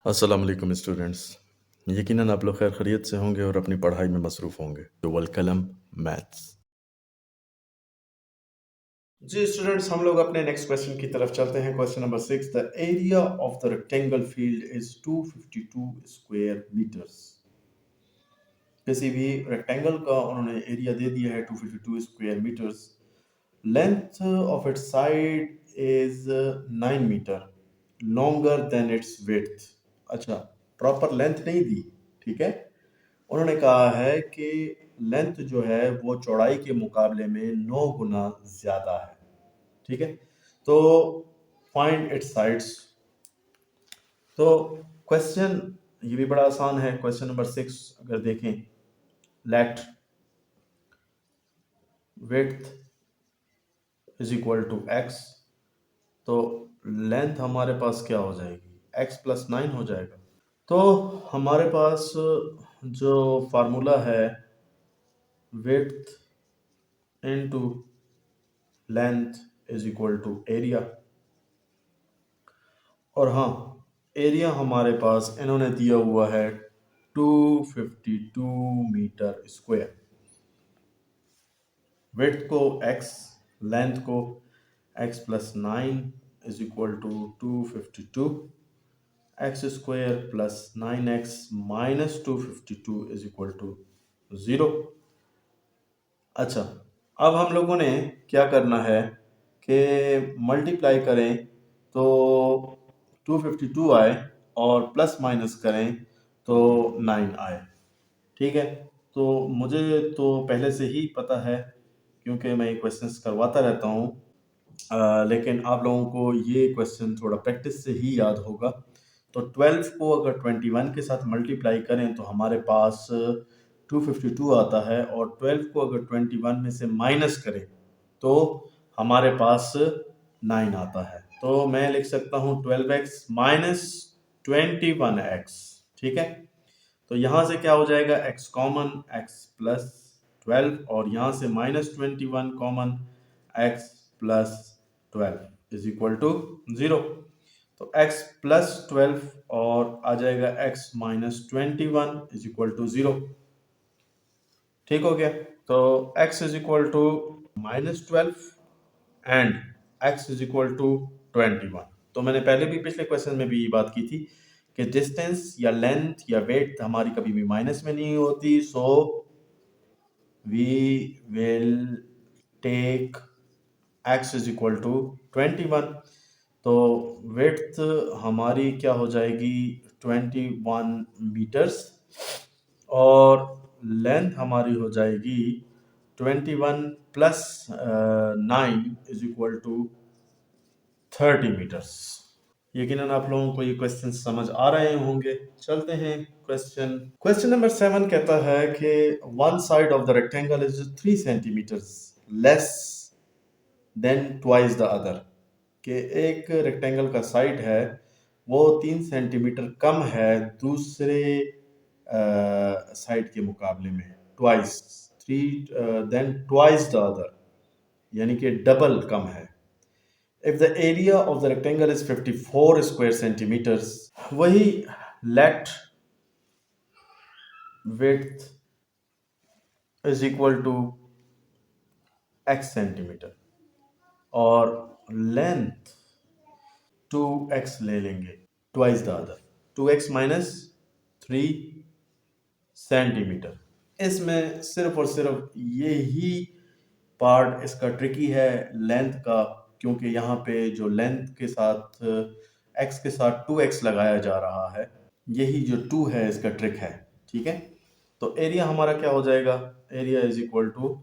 अस्सलाम वालेकुम स्टूडेंट्स। यकीनन आप लोग खैर खैरियत से होंगे और अपनी पढ़ाई में मसरूफ़ होंगे। तो वल-कलम मैथ्स। जी स्टूडेंट्स, हम लोग अपने नेक्स्ट क्वेश्चन की तरफ चलते हैं। Question number 6, the area of the rectangle field is 252 square metres. किसी भी रेक्टेंगल का उन्होंने एरिया दे दिया है 252 square metres. Length of its side is 9 metre longer than its width. अच्छा, प्रॉपर लेंथ नहीं दी, ठीक है। उन्होंने कहा है कि लेंथ जो है वो चौड़ाई के मुकाबले में 9 गुना ज्यादा है, ठीक है। तो फाइंड इट्स साइड्स। तो क्वेश्चन ये भी बड़ा आसान है। क्वेश्चन नंबर 6 अगर देखें, let width is equal to x. तो लेंथ हमारे पास क्या हो जाएगी, x प्लस 9 हो जाएगा। तो हमारे पास जो फार्मूला है width into length is equal to area. और हाँ, एरिया हमारे पास इन्होंने दिया हुआ है 252 मीटर स्क्वायर। विड्थ को x, लेंथ को x plus 9 is equal to 252, x square plus 9x minus 252 is equal to 0। अच्छा, अब हम लोगों ने क्या करना है कि मल्टीप्लाई करें तो 252 आए और प्लस माइनस करें तो 9 आए, ठीक है। तो मुझे तो पहले से ही पता है क्योंकि मैं ये क्वेश्चंस करवाता रहता हूँ। लेकिन आप लोगों को ये क्वेश्चन थोड़ा प्रैक्टिस से ही याद होगा। तो 12 को अगर 21 के साथ मल्टीप्लाई करें तो हमारे पास 252 आता है, और 12 को अगर 21 में से माइनस करें तो हमारे पास 9 आता है। तो मैं लिख सकता हूँ 12x माइनस 21x, ठीक है। तो यहाँ से क्या हो जाएगा, x कॉमन, x प्लस 12, और यहाँ से minus 21 common, x plus 12 is equal to 0। तो x प्लस 12 और आ जाएगा x minus 21 is equal to 0, ठीक हो गया। तो x is equal to minus 12 and x is equal to 21। तो मैंने पहले भी पिछले क्वेश्चन में भी ये बात की थी कि डिस्टेंस या लेंथ या वेट हमारी कभी भी माइनस में नहीं होती। So we will take x is equal to 21। तो विड्थ हमारी क्या हो जाएगी 21 मीटर्स, और लेंथ हमारी हो जाएगी 21 plus 9 is equal to 30 metres. यकीनन आप लोगों को ये क्वेश्चन समझ आ रहे होंगे। चलते हैं क्वेश्चन नंबर 7 कहता है कि one side of the rectangle is 3 centimetres less than twice the other. कि एक रेक्टेंगल का साइड है वो 3 सेंटीमीटर कम है दूसरे साइड के मुकाबले में, twice, three then twice the other, यानी कि डबल कम है। If the area of the rectangle is 54 square centimeters, वही let width is equal to x centimetre और लेंथ 2x ले लेंगे, twice the other, 2x minus 3 centimetre. इसमें सिर्फ और सिर्फ यही पार्ट इसका ट्रिकी है लेंथ का, क्योंकि यहाँ पे जो लेंथ के साथ x के साथ 2x लगाया जा रहा है, यही जो 2 है इसका ट्रिक है, ठीक है। तो एरिया हमारा क्या हो जाएगा, area is equal to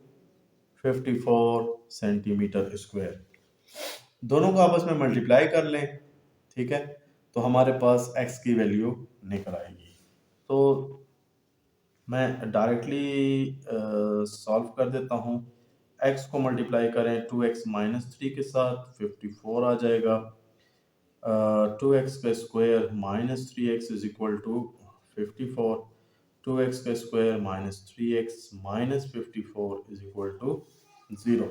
54 centimetre square. दोनों को आपस में मल्टीप्लाई कर लें, ठीक है, तो हमारे पास x की वैल्यू निकल आएगी। तो मैं डायरेक्टली सॉल्व कर देता हूँ। x को मल्टीप्लाई करें 2x माइनस 3 के साथ 54 आ जाएगा। 2x का square minus 3x is equal to 54, 2x का square minus 3x minus 54 is equal to 0,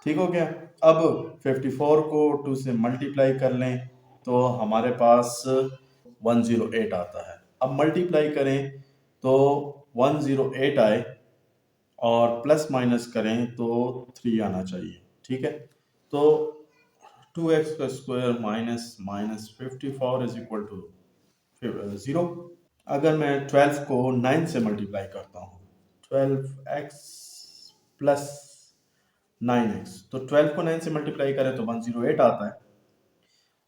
ठीक हो गया। अब 54 को 2 से मल्टीप्लाई कर लें तो हमारे पास 108 आता है। अब मल्टीप्लाई करें तो 108 आए और प्लस माइनस करें तो 3 आना चाहिए। ठीक है, तो 2x का square minus minus 54 is equal to 0। अगर मैं 12 को 9 से मल्टीप्लाई करता हूँ, 12x प्लस 9x, तो 12 को 9 से मल्टीप्लाई करें तो 108 आता है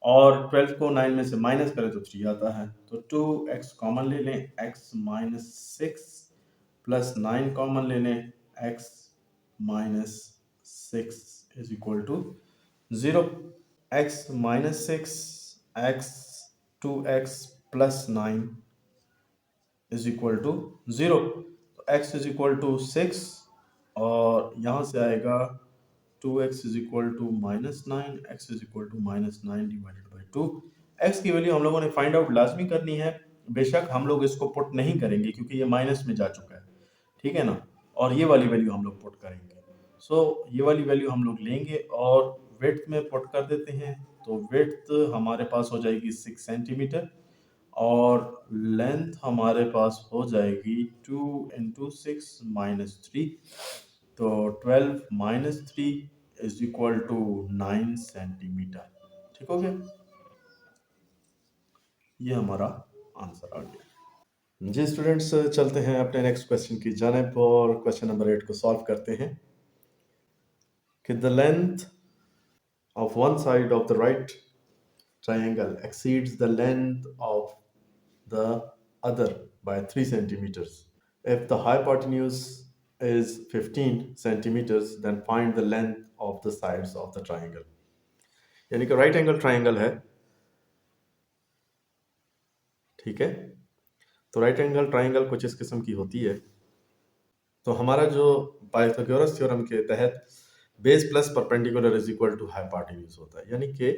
और 12 को 9 में से माइनस करें तो 3 आता है। तो 2x कॉमन ले लें, x माइनस 6 प्लस 9 कॉमन ले लें, x minus 6 is equal to 0। x minus 6, x 2x plus 9 is equal to 0। तो x इज इक्वल टू 6 और यहाँ से आएगा 2x is equal to minus 9, x is equal to minus 9 divided by 2। X की value हम लोगों ने find out लाजमी करनी है। बेशक हम लोग इसको पुट नहीं करेंगे क्योंकि ये माइनस में जा चुका है, ठीक है ना, और ये वाली वैल्यू हम लोग पुट करेंगे। सो ये वाली वैल्यू हम लोग लेंगे और विड्थ में पुट कर देते हैं। तो विड्थ हमारे पास हो जाएगी 6 सेंटीमीटर और लेंथ हमारे पास हो जाएगी 2 इंटू 6 माइनस 3। तो 12 minus 3 is equal to 9 centimetre. ठीक हो गया, ये हमारा आंसर आ गया। जी स्टूडेंट्स, चलते हैं अपने नेक्स्ट क्वेश्चन की जानिब और क्वेश्चन नंबर 8 को सॉल्व करते हैं कि the length of one side of the right triangle exceeds the length of the other by 3 centimeters. If the hypotenuse is 15 centimeters, then find the length of the sides of the triangle. यानी कि right angle triangle है, ठीक है। तो right angle triangle कुछ इस किस्म की होती है। तो हमारा जो पाइथागोरस थ्योरम के तहत base plus perpendicular is equal to hypotenuse होता है, यानी कि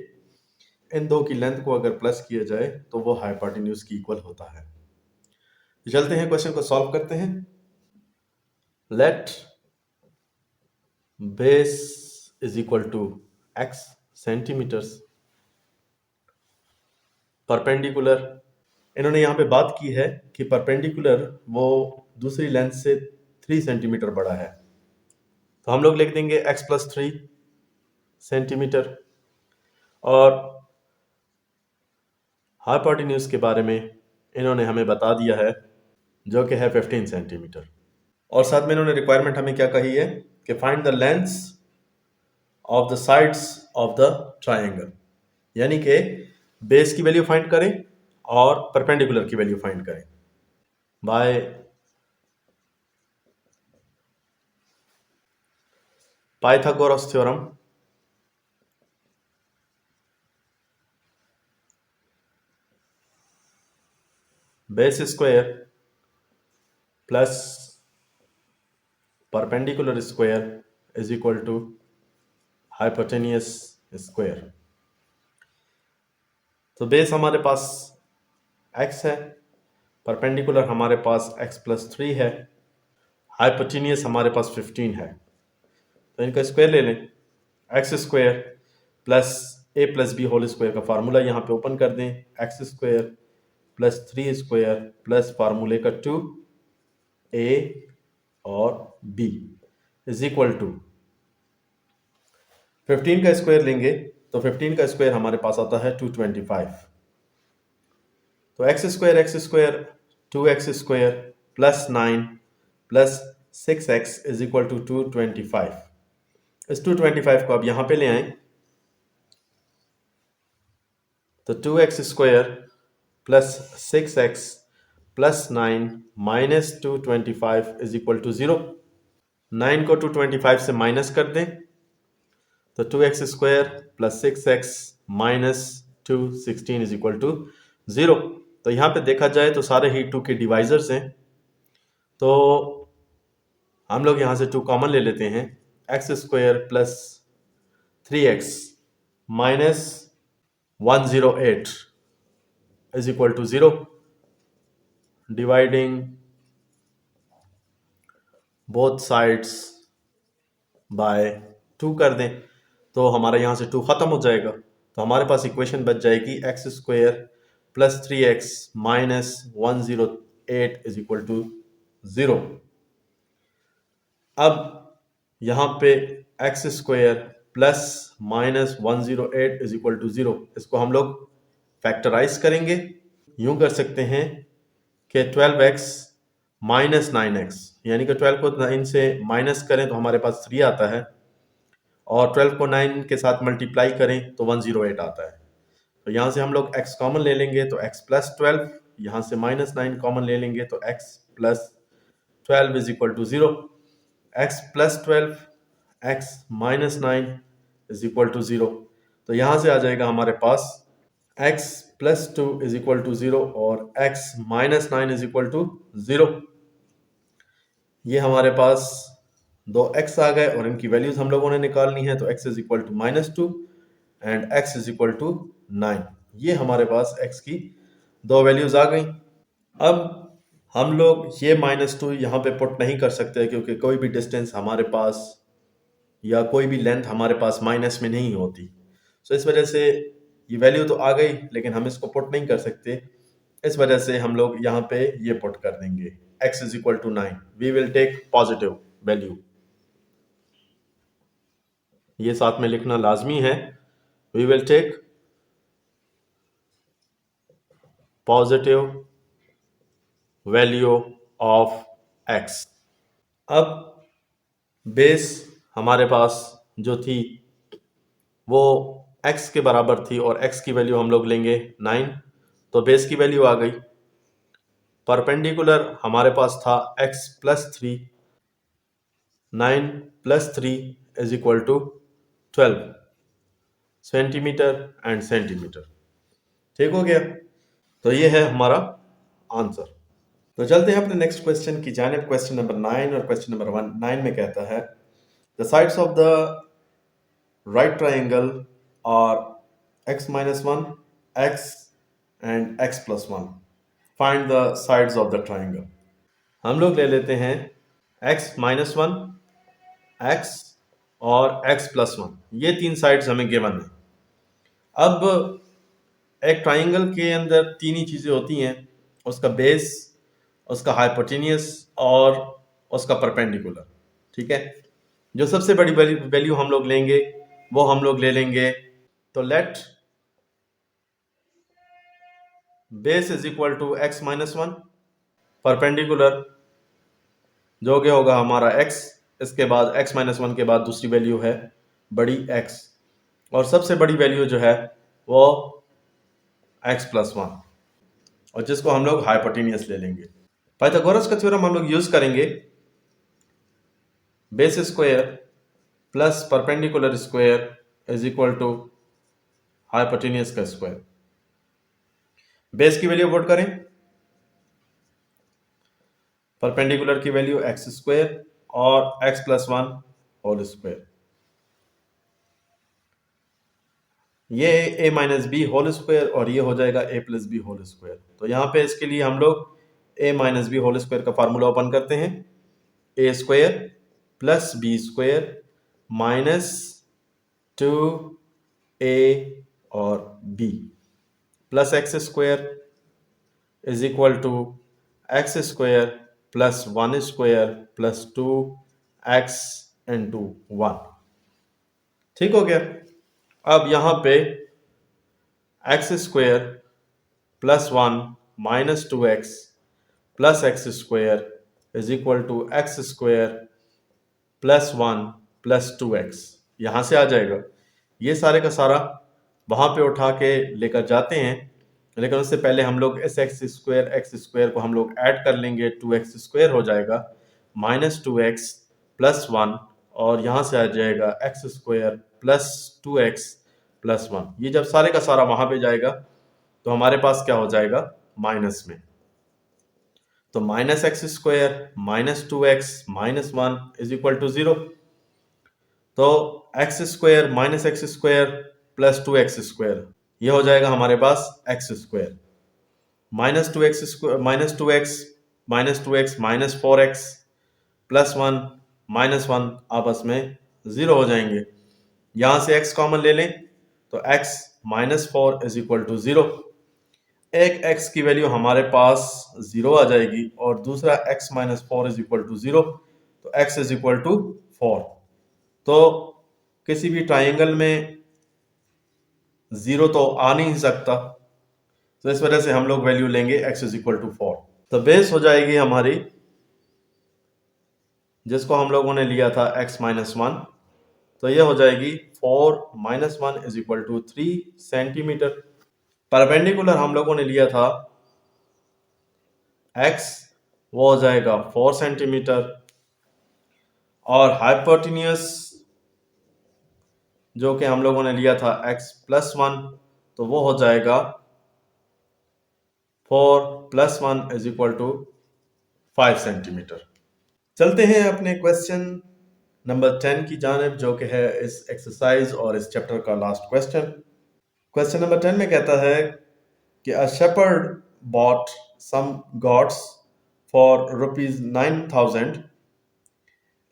इन दो की लेंथ को अगर प्लस किया जाए तो वो हाइपोटेन्यूज की इक्वल होता है। चलते हैं क्वेश्चन को सॉल्व करते हैं। Let base is equal to x centimetres, perpendicular, इन्होंने यहाँ पे बात की है कि परपेंडिकुलर वो दूसरी लेंथ से 3 सेंटीमीटर बड़ा है, तो हम लोग लिख देंगे x प्लस 3 सेंटीमीटर। और हाइपोटेन्यूज के बारे में इन्होंने हमें बता दिया है जो कि है 15 सेंटीमीटर। और साथ में इन्होंने रिक्वायरमेंट हमें क्या कही है कि find the lengths of the sides of the triangle, यानी कि बेस की वैल्यू फाइंड करें और परपेंडिकुलर की वैल्यू फाइंड करें by Pythagoras theorem. Base square plus perpendicular square is equal to hypotenuse square. तो बेस हमारे पास x है, परपेंडिकुलर हमारे पास x प्लस 3 है, हाइपोटेनियस हमारे पास 15 है। तो इनका स्क्वायर ले लें, एक्स स्क्वायर प्लस ए प्लस बी होल स्क्वायर का फार्मूला यहाँ पे ओपन कर दें, x square plus 3 square plus फार्मूले का 2a और b इज इक्वल टू 15 का स्क्वायर लेंगे तो 15 का स्क्वायर हमारे पास आता है 225। तो x square 2x square plus 9 plus 6x is equal to 225। इस 225 को अब यहाँ पे ले आए तो 2x square plus 6x plus 9 minus 225 is equal to 0। 9 को 225 से माइनस कर दें तो 2x square plus 6x minus 216 is equal to 0। तो यहाँ पे देखा जाए तो सारे ही 2 के डिवाइजर्स हैं, तो हम लोग यहाँ से 2 कॉमन ले लेते हैं, x square plus 3x minus 108 is equal to 0। Dividing both sides by 2 कर दें तो हमारा यहाँ से 2 ख़त्म हो जाएगा। तो हमारे पास इक्वेशन बच जाएगी x square plus 3x minus 108 is equal to 0। अब यहाँ पे x square plus minus 108 is equal to 0, इसको हम लोग फैक्टराइज करेंगे। यूं कर सकते हैं कि 12x माइनस 9x, यानी कि 12 को 9 से माइनस करें तो हमारे पास 3 आता है, और 12 को 9 के साथ मल्टीप्लाई करें तो 108 आता है। तो यहाँ से हम लोग x कॉमन ले लेंगे तो x प्लस 12, यहाँ से माइनस 9 कॉमन ले लेंगे तो x plus 12 is equal to 0। x plus 12 x minus 9 is equal to 0। तो यहाँ से आ जाएगा हमारे पास x plus 2 is equal to 0 और x minus 9 is equal to 0। ये हमारे पास दो x आ गए और इनकी वैल्यूज हम लोगों ने निकालनी है। तो x is equal to -2 and x is equal to 9। ये हमारे पास x की दो वैल्यूज आ गई। अब हम लोग ये -2 यहाँ पे पुट नहीं कर सकते क्योंकि कोई भी डिस्टेंस हमारे पास या कोई भी लेंथ हमारे पास माइनस में नहीं होती। सो इस वजह से ये वैल्यू तो आ गई लेकिन हम इसको पुट नहीं कर सकते। इस वजह से हम लोग यहाँ पे ये पुट कर देंगे x is equal to 9। We will take positive value, ये साथ में लिखना लाजमी है। We will take positive value of x। अब बेस हमारे पास जो थी वो x के बराबर थी और x की वैल्यू हम लोग लेंगे 9, तो बेस की वैल्यू आ गई। परपेंडिकुलर हमारे पास था x plus 3, 9 plus 3 is equal to 12 centimetre and centimetre. ठीक हो गया, तो ये है हमारा आंसर। तो चलते हैं अपने नेक्स्ट क्वेश्चन की जानिब। क्वेश्चन नंबर 9 और क्वेश्चन नंबर 9 में कहता है the sides of the right triangle are x minus 1, x and x plus 1. Find the sides of the triangle. हम लोग ले लेते हैं x minus 1, x और x plus 1, ये तीन साइड्स हमें गिवन है। अब एक ट्राइंगल के अंदर तीन ही चीज़ें होती हैं, उसका बेस, उसका हाइपोटेनियस और उसका परपेंडिकुलर। ठीक है, जो सबसे बड़ी वैल्यू हम लोग लेंगे वो हम लोग ले लेंगे, तो let base is equal to x minus 1, perpendicular जो कि होगा हमारा x, इसके बाद x माइनस 1 के बाद दूसरी वैल्यू है बड़ी x, और सबसे बड़ी वैल्यू जो है वो x प्लस 1, और जिसको हम लोग हाइपोटेनियस ले लेंगे। पाइथागोरस का थ्योरम हम लोग यूज करेंगे, base square plus perpendicular square is equal to hypotenuse का स्क्वायर। बेस की वैल्यू पुट करें, परपेंडिकुलर की वैल्यू एक्स स्क्वायर और एक्स प्लस 1 होल स्क्वायर, ये a minus b whole square और ये हो जाएगा a plus b whole square. तो यहाँ पे इसके लिए हम लोग a minus b whole square का फार्मूला ओपन करते हैं, a square plus b square minus 2a और b plus x square is equal to x square plus 1 square plus 2x into 1। ठीक हो गया। अब यहाँ पे x square plus 1 minus 2x plus x square is equal to x square plus 1 plus 2x, यहाँ से आ जाएगा। ये सारे का सारा वहाँ पे उठा के लेकर जाते हैं, लेकिन उससे पहले हम लोग इस एक्स स्क्वायर को हम लोग ऐड कर लेंगे, 2x स्क्वायर हो जाएगा माइनस 2x प्लस 1, और यहाँ से आ जाएगा x square plus 2x plus 1। ये जब सारे का सारा वहाँ पे जाएगा तो हमारे पास क्या हो जाएगा माइनस में, तो minus x square minus 2x minus 1 is equal to 0। तो x square minus x square plus 2x square, ये हो जाएगा हमारे पास x square minus 2x minus 2x minus 4x plus 1 minus 1 आपस में 0 हो जाएंगे। यहाँ से x कॉमन ले लें तो x -4 इज इक्वल टू 0। एक x की वैल्यू हमारे पास 0 आ जाएगी और दूसरा x minus 4 is equal to 0, तो x इज इक्वल टू 4। तो किसी भी ट्राइंगल में 0 तो आ नहीं सकता, तो इस वजह से हम लोग वैल्यू लेंगे x इज इक्वल टू 4। तो बेस हो जाएगी हमारी, जिसको हम लोगों ने लिया था x माइनस 1, तो ये हो जाएगी 4 minus 1 is equal to 3 centimetre. Perpendicular हम लोगों ने लिया था x, वो हो जाएगा 4 सेंटीमीटर, और हाइपोटेन्यूस जो कि हम लोगों ने लिया था x प्लस 1, तो वो हो जाएगा 4 plus 1 is equal to 5 centimetre. चलते हैं अपने क्वेश्चन नंबर 10 की जानिब, जो कि है इस एक्सरसाइज और इस चैप्टर का लास्ट क्वेश्चन। क्वेश्चन नंबर 10 में कहता है कि a shepherd bought some goats for rupees 9,000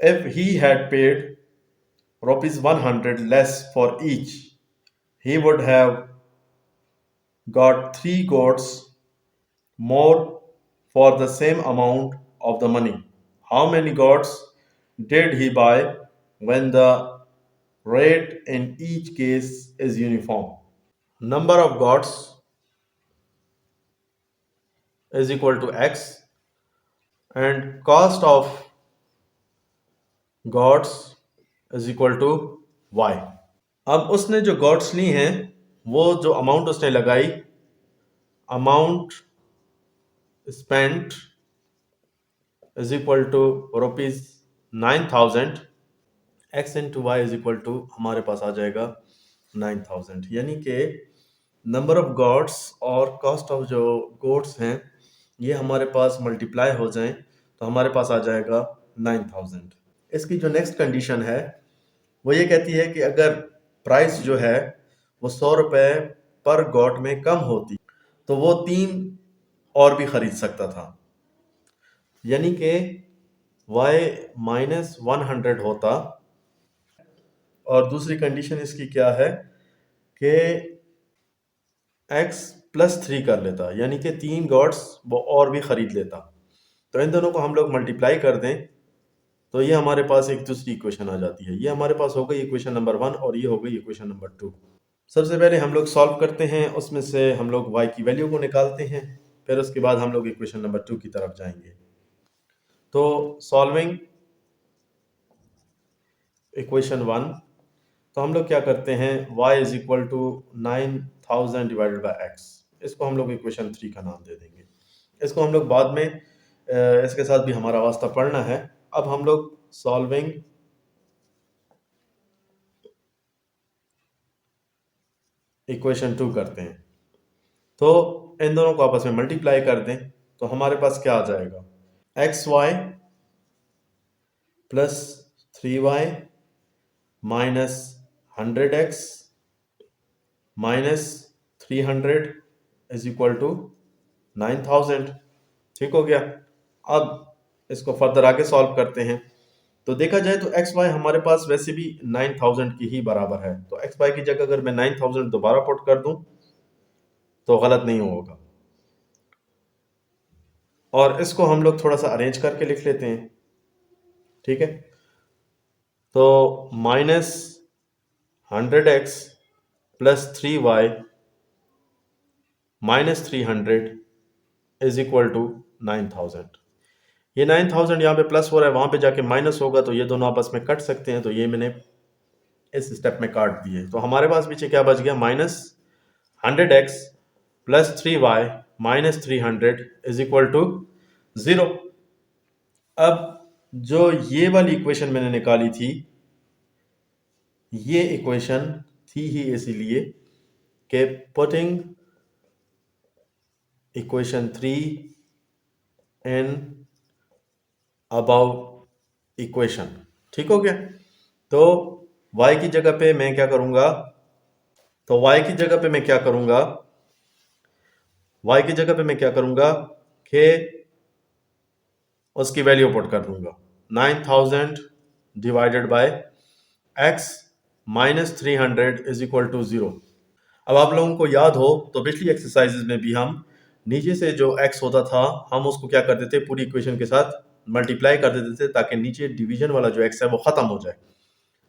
if he had paid rupees 100 less for each. He would have got 3 goats more for the same amount of the money. How many goats did he buy when the rate in each case is uniform? Number of goats is equal to x and cost of goats is equal to y. अब उसने जो goats ली हैं, वो जो amount उसने लगाई, amount spent is equal to rupees 9,000, x into y is equal to हमारे पास आ जाएगा 9,000, यानी कि नंबर ऑफ गॉड्स और कॉस्ट ऑफ जो गोड्स हैं ये हमारे पास मल्टीप्लाई हो जाएं तो हमारे पास आ जाएगा 9,000। इसकी जो नेक्स्ट कंडीशन है वो ये कहती है कि अगर प्राइस जो है वो 100 रुपये पर गॉड में कम होती तो वो 3 और भी खरीद सकता था, यानी कि y माइनस 100 होता। और दूसरी कंडीशन इसकी क्या है कि x प्लस 3 कर लेता, यानी कि 3 गॉड्स वो और भी खरीद लेता। तो इन दोनों को हम लोग मल्टीप्लाई कर दें तो ये हमारे पास एक दूसरी इक्वेशन आ जाती है। ये हमारे पास हो गई इक्वेशन नंबर 1 और ये हो गई इक्वेशन नंबर 2। सबसे पहले हम लोग सॉल्व करते हैं, उसमें से हम लोग y की वैल्यू को निकालते हैं, फिर उसके बाद हम लोग इक्वेशन नंबर 2 की तरफ जाएंगे। तो सॉल्विंग इक्वेशन 1, तो हम लोग क्या करते हैं, y is equal to 9,000 divided by x, इसको हम लोग इक्वेशन 3 का नाम दे देंगे। इसको हम लोग बाद में इसके साथ भी हमारा वास्ता पढ़ना है। अब हम लोग सॉल्विंग इक्वेशन 2 करते हैं, तो इन दोनों को आपस में मल्टीप्लाई कर दें तो हमारे पास क्या आ जाएगा, xy plus 3y minus 100x minus 300 is equal to 9,000। ठीक हो गया। अब इसको फर्दर आगे सॉल्व करते हैं, तो देखा जाए तो एक्स वाई हमारे पास वैसे भी 9,000 की ही बराबर है, तो एक्स वाई की जगह अगर मैं 9,000 दोबारा पुट कर दूं तो गलत नहीं होगा। और इसको हम लोग थोड़ा सा अरेंज करके लिख लेते हैं, ठीक है। तो minus 100x plus 3y minus 300 is equal to 9,000। ये 9,000 यहाँ पे प्लस हो रहा है, वहां पे जाके माइनस होगा, तो ये दोनों आपस में कट सकते हैं, तो ये मैंने इस स्टेप में काट दिए। तो हमारे पास पीछे क्या बच गया, minus 100x plus 3y minus 300 is equal to 0। अब जो ये वाली इक्वेशन मैंने निकाली थी, ये इक्वेशन थी ही इसीलिए कि putting equation 3 in above equation, ठीक हो गया। तो y की जगह पे मैं क्या करूंगा, तो y की जगह पे मैं क्या करूंगा, y की जगह पे मैं क्या करूंगा कि उसकी वैल्यू पुट कर दूंगा, 9,000 divided by x minus 300 is equal to 0। अब आप लोगों को याद हो तो पिछली एक्सरसाइजेज में भी हम नीचे से जो x होता था हम उसको क्या करते थे, पूरी इक्वेशन के साथ मल्टीप्लाई कर देते थे ताकि नीचे डिवीजन वाला जो x है वो खत्म हो जाए।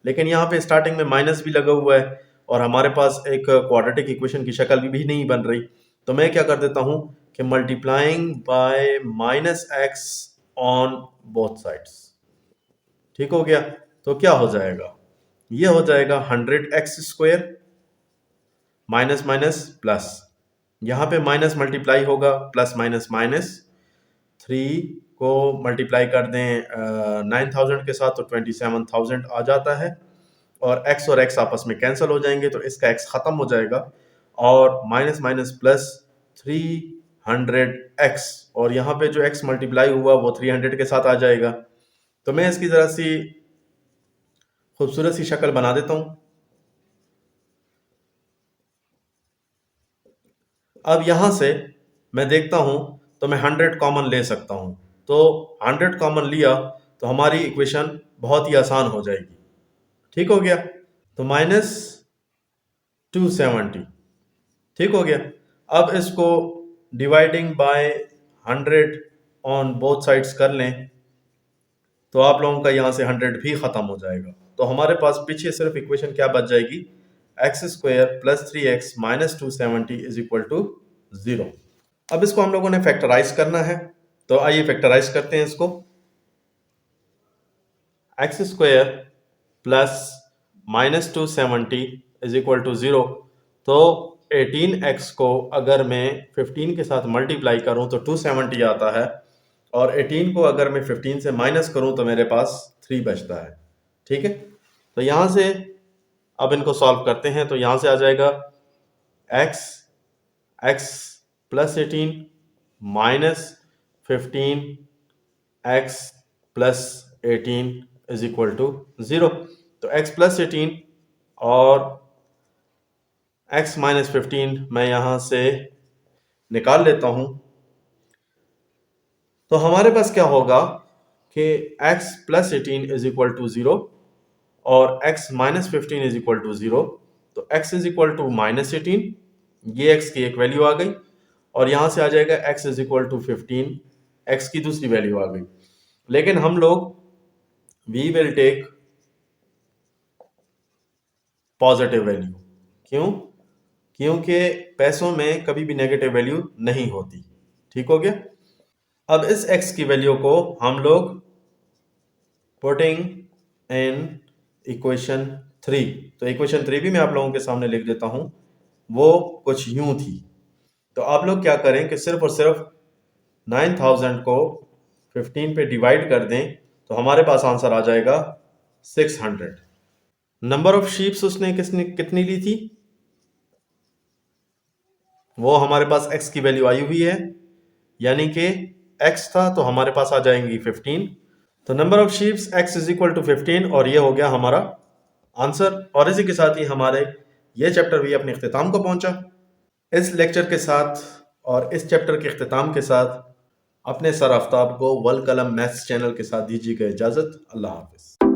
लेकिन यहाँ पे स्टार्टिंग में माइनस भी लगा हुआ है और हमारे पास एक क्वाड्रेटिक इक्वेशन की शक्ल भी नहीं बन रही, तो मैं क्या कर देता हूँ कि multiplying by minus x on both sides. ठीक हो गया, तो क्या हो जाएगा, ये हो जाएगा 100x² माइनस माइनस प्लस, यहाँ पे माइनस मल्टीप्लाई होगा प्लस माइनस माइनस, 3 को मल्टीप्लाई कर दें 9000 के साथ तो 27000 आ जाता है और x और x आपस में कैंसिल हो जाएंगे तो इसका x खत्म हो जाएगा और माइनस माइनस प्लस 300x और यहाँ पे जो x मल्टीप्लाई हुआ वो 300 के साथ आ जाएगा। तो मैं इसकी जरा सी खूबसूरत सी शक्ल बना देता हूँ। अब यहाँ से मैं देखता हूँ तो मैं 100 कॉमन ले सकता हूँ, तो 100 कॉमन लिया तो हमारी इक्वेशन बहुत ही आसान हो जाएगी। ठीक हो गया, तो माइनस 270 ठीक हो गया। अब इसको dividing by 100 on both sides कर लें तो आप लोगों का यहाँ से 100 भी ख़त्म हो जाएगा। तो हमारे पास पीछे सिर्फ इक्वेशन क्या बच जाएगी, x² plus 3x minus 270 is equal to 0। अब इसको हम लोगों ने फैक्टराइज करना है, तो आइए फैक्टराइज करते हैं इसको। x² plus minus 270 is equal to 0, तो 18x को अगर मैं 15 के साथ मल्टीप्लाई करूं तो 270 आता है और 18 को अगर मैं 15 से माइनस करूं तो मेरे पास 3 बचता है। ठीक है, तो यहां से अब इनको सॉल्व करते हैं, तो यहां से आ जाएगा x plus 18 minus 15x plus 18 is equal to 0। तो x प्लस 18 और x माइनस 15 मैं यहां से निकाल लेता हूं, तो हमारे पास क्या होगा कि x plus 18 is equal to 0 और x minus 15 is equal to 0। तो x is equal to minus 18, ये x की एक वैल्यू आ गई और यहां से आ जाएगा x is equal to 15, x की दूसरी वैल्यू आ गई। लेकिन हम लोग we will take positive value, क्यों, क्योंकि पैसों में कभी भी नेगेटिव वैल्यू नहीं होती। ठीक हो गया, अब इस x की वैल्यू को हम लोग पुटिंग इन इक्वेशन 3, तो इक्वेशन 3 भी मैं आप लोगों के सामने लिख देता हूं, वो कुछ यूं थी। तो आप लोग क्या करें कि सिर्फ और सिर्फ 9000 को 15 पे डिवाइड कर दें तो हमारे पास आंसर आ जाएगा 600। नंबर ऑफ शीप्स उसने कितनी ली थी, वो हमारे पास x की वैल्यू आई हुई है, यानी कि x था तो हमारे पास आ जाएंगी 15। तो number of sheeps x is equal to 15 और ये हो गया हमारा आंसर। और इसी के साथ ही हमारे ये चैप्टर भी अपने इख्तिताम को पहुंचा। इस लेक्चर के साथ और इस चैप्टर के इख्तिताम के साथ अपने सर आफ्ताब को वल कलम मैथ्स चैनल के साथ दीजिएगा इजाज़त। अल्लाह हाफिज़।